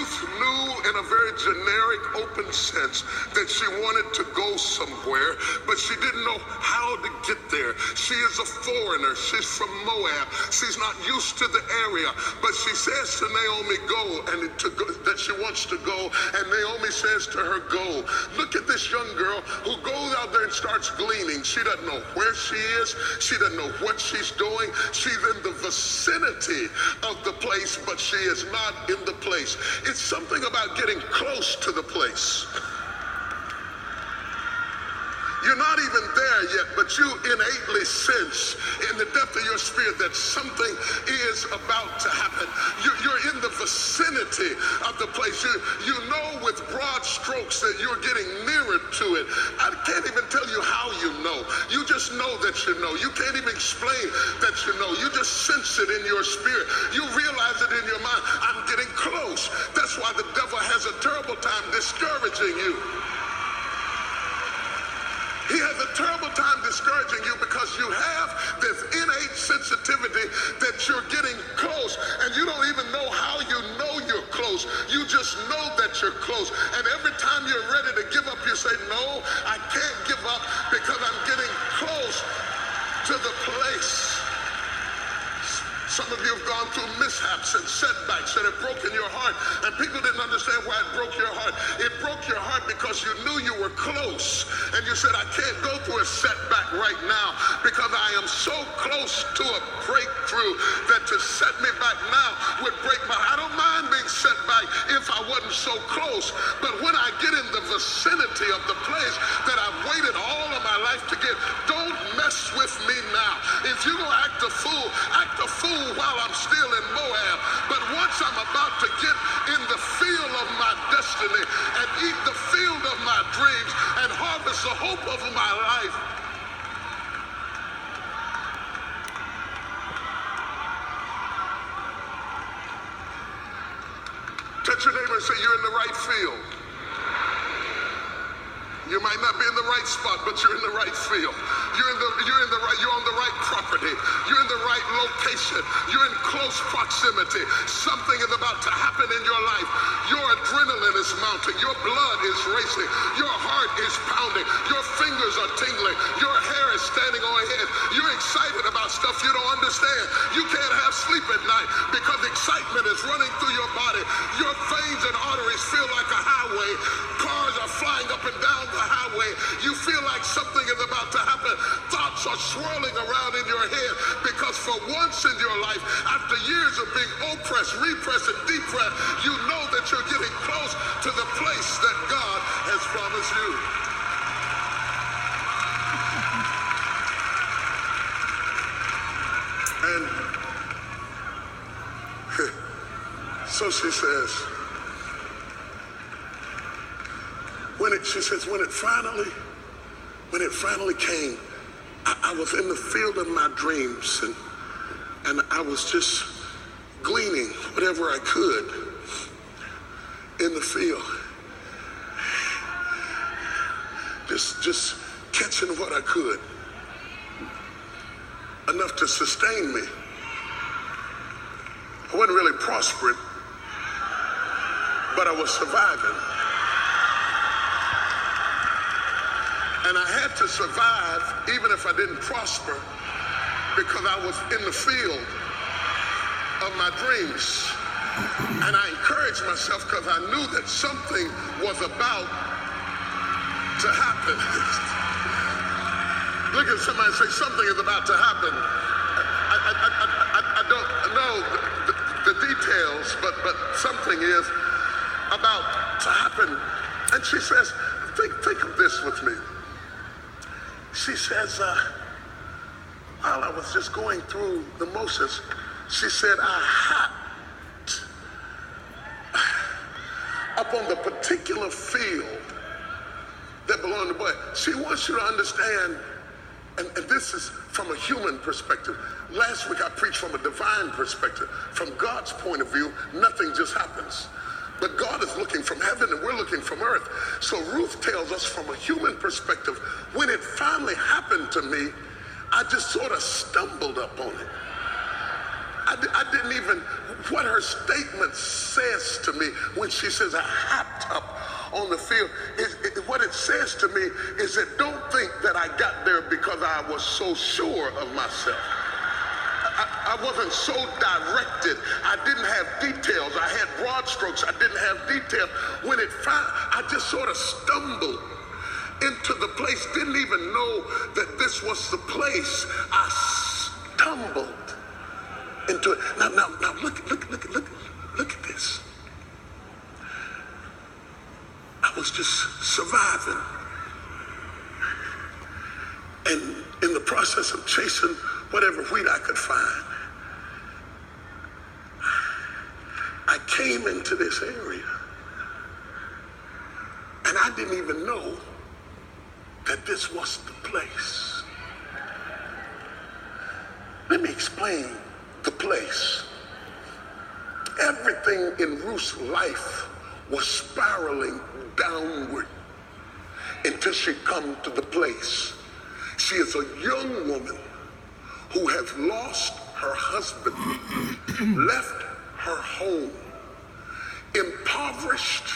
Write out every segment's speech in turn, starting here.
Ruth knew in a very generic, open sense that she wanted to go somewhere, but she didn't know how to get there. She is a foreigner. She's from Moab. She's not used to the area, but she says to Naomi, go, and that she wants to go, and Naomi says to her, go. Look at this young girl who goes out there and starts gleaning. She doesn't know where she is. She doesn't know what she's doing. She's in the vicinity of the place, but she is not in the place. It's something about getting close to the place. You're not even there yet, but you innately sense in the depth of your spirit that something is about to happen. You're in the vicinity of the place. You know with broad strokes that you're getting nearer to it. I can't even tell you how you know. You just know that you know. You can't even explain that you know. You just sense it in your spirit. You realize it in your mind. I'm getting close. That's why the devil has a terrible time discouraging you. He has a terrible time discouraging you because you have this innate sensitivity that you're getting close, and you don't even know how you know you're close. You just know that you're close. And every time you're ready to give up, you say, no, I can't give up because I'm getting close to the place. Some of you have gone through mishaps and setbacks that have broken your heart, and people didn't understand why it broke your heart. It broke your heart because you knew you were close, and you said, I can't go through a setback right now because I am so close to a breakthrough that to set me back now would break my heart. I don't mind being set back if I wasn't so close, but when I get in the vicinity of the place that I've waited all of my life to get, don't mess with me now. If you're going to act a fool while I'm still in Moab. But once I'm about to get in the field of my destiny and eat the field of my dreams and harvest the hope of my life, touch your neighbor and say, you're in the right field. You might not be in the right spot, but you're in the right field. You're on the right property. You're in the right location. You're in close proximity. Something is about to happen in your life. Your adrenaline is mounting. Your blood is racing. Your heart is pounding. Your fingers are tingling. Your hair is standing on end. You're excited about stuff you don't understand. You can't have sleep at night because excitement is running through your body. Your veins and arteries feel like a highway. Cars are flying up and down the highway. You feel like something is about to happen. Thoughts are swirling around in your head because for once in your life, after years of being oppressed, repressed, and depressed, you know that you're getting close to the place that God has promised you. And so she says, when it finally came, I was in the field of my dreams, and I was just gleaning whatever I could in the field. Just catching what I could. Enough to sustain me. I wasn't really prospering, but I was surviving. And I had to survive even if I didn't prosper because I was in the field of my dreams. And I encouraged myself because I knew that something was about to happen. Look at somebody and say, something is about to happen. I don't know the details, but something is about to happen. And she says, think of this with me. She says, while I was just going through the motions, she said, I hopped up on the particular field that belonged to boy. She wants you to understand, and this is from a human perspective. Last week I preached from a divine perspective. From God's point of view, nothing just happens. But God is looking from heaven and we're looking from earth. So Ruth tells us from a human perspective, when it finally happened to me, I just sort of stumbled up on it. I didn't even, what her statement says to me when she says a hot tub on the field, what it says to me is that don't think that I got there because I was so sure of myself. I wasn't so directed. I didn't have details. I had broad strokes. I didn't have detail. When it found, I just sort of stumbled into the place, didn't even know that this was the place. I stumbled into it. Now look at this. I was just surviving. And in the process of chasing whatever wheat I could find, I came into this area. And I didn't even know that this was the place. Let me explain the place. Everything in Ruth's life was spiraling downward until she come to the place. She is a young woman who has lost her husband, left her home, impoverished,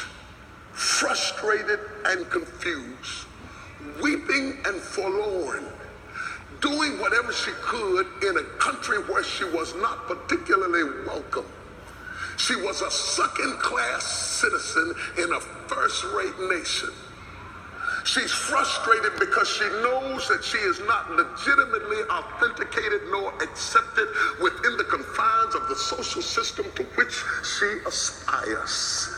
frustrated and confused, weeping and forlorn, doing whatever she could in a country where she was not particularly welcome. She was a second-class citizen in a first-rate nation. She's frustrated because she knows that she is not legitimately authenticated nor accepted within the confines of the social system to which she aspires.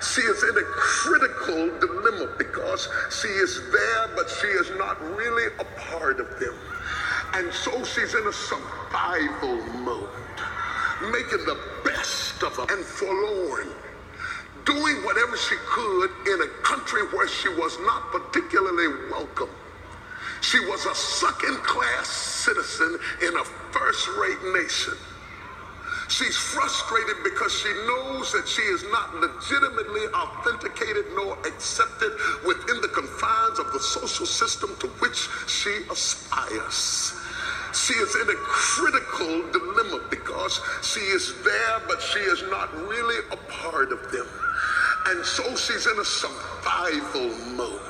She is in a critical dilemma because she is there, but she is not really a part of them. And so she's in a survival mode, making the best of them and forlorn, doing whatever she could in a country where she was not particularly welcome. She was a second-class citizen in a first-rate nation. She's frustrated because she knows that she is not legitimately authenticated nor accepted within the confines of the social system to which she aspires. She is in a critical dilemma because she is there, but she is not really a part of them. And so she's in a survival mode,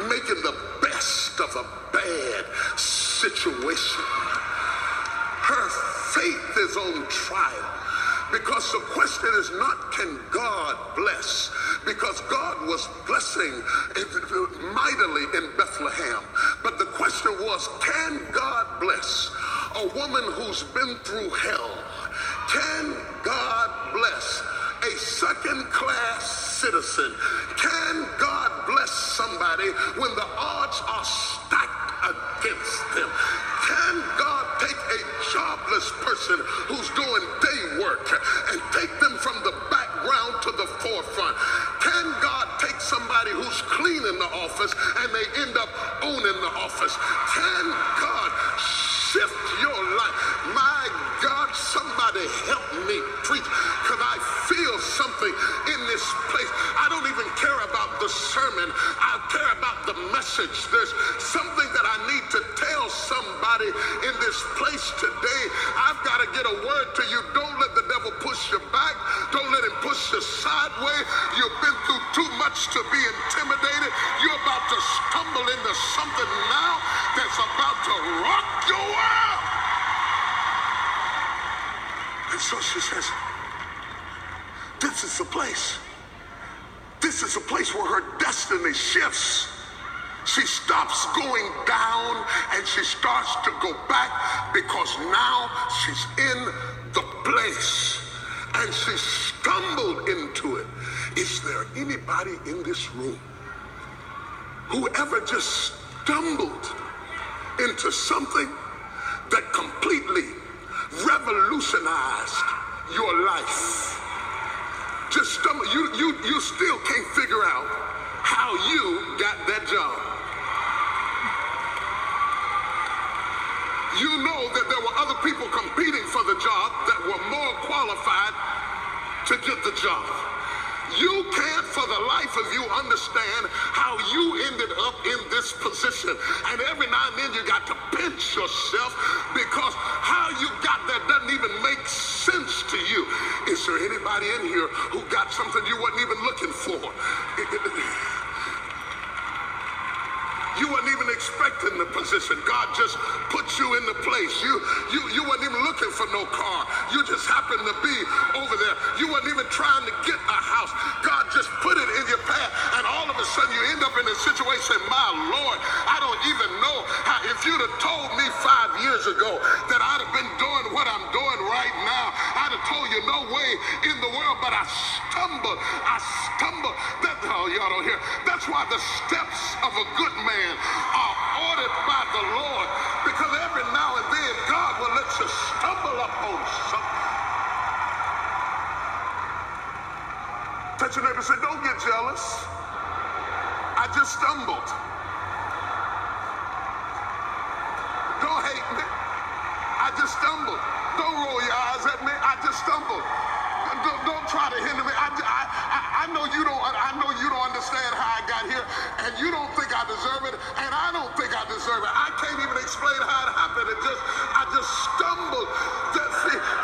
making the best of a bad situation. Her faith is on trial because the question is not, can God bless? Because God was blessing mightily in Bethlehem. But the question was, can God bless a woman who's been through hell? Can God bless a second-class citizen? Can God bless somebody when the odds are stacked against them? Can God take a jobless person who's doing day work and take them from the background to the forefront? Can God take somebody who's cleaning the office and they end up owning the office? Can God shift your life? My God, somebody help me preach, because I feel something in this place. I don't even care about the sermon. I care about the message. There's something that I need to tell somebody in this place today. I've got to get a word to you. Don't let the devil push you back. Don't let him push you sideways. You've been through too much to be intimidated. You're about to stumble into something now that's about to rock your world. And so she says, this is the place. This is a place where her destiny shifts. She stops going down and she starts to go back because now she's in the place and she stumbled into it. Is there anybody in this room who ever just stumbled into something that completely revolutionized your life? Just stumble. You still can't figure out how you got that job. You know that there were other people competing for the job that were more qualified to get the job. You can't for the life of you understand how you ended up in this position. And every now and then you got to pinch yourself because how you got there doesn't even make sense to you. Is there anybody in here who got something you wasn't even looking for? You weren't even expecting the position. God just put you in the place. You weren't even looking for no car. You just happened to be over there. You weren't even trying to get a house. God just put it in your path, and all of a sudden you end up in a situation. My Lord, I don't even know how. If you'd have told me 5 years ago that I'd have been doing what I'm doing right now, I'd have told you no way in the world. But I stumbled. Oh, y'all don't hear. That's why the steps of a good man are ordered by the Lord, because every now and then God will let you stumble up on something. Touch your neighbor and say, don't get jealous. I just stumbled. Don't hate me. I just stumbled. Don't roll your eyes at me. I just stumbled. Don't try to hinder me. I know you don't. I know you don't understand how I got here, and you don't think I deserve it, and I don't think I deserve it. I can't even explain how it happened. I just stumbled.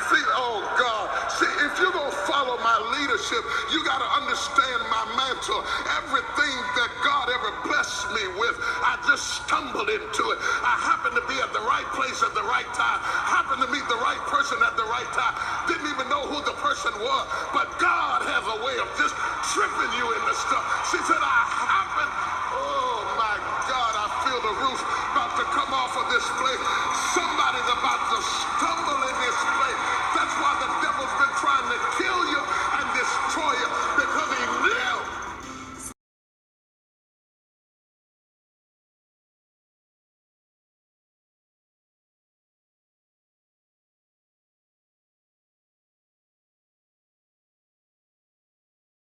See, oh God. See, if you're gonna follow my leadership, you got to understand my mantle. Everything that God ever blessed me with, I just stumbled into it. I happened to be at the right place at the right time. Happened to meet the right person at the right time. Didn't even know who the person was, but God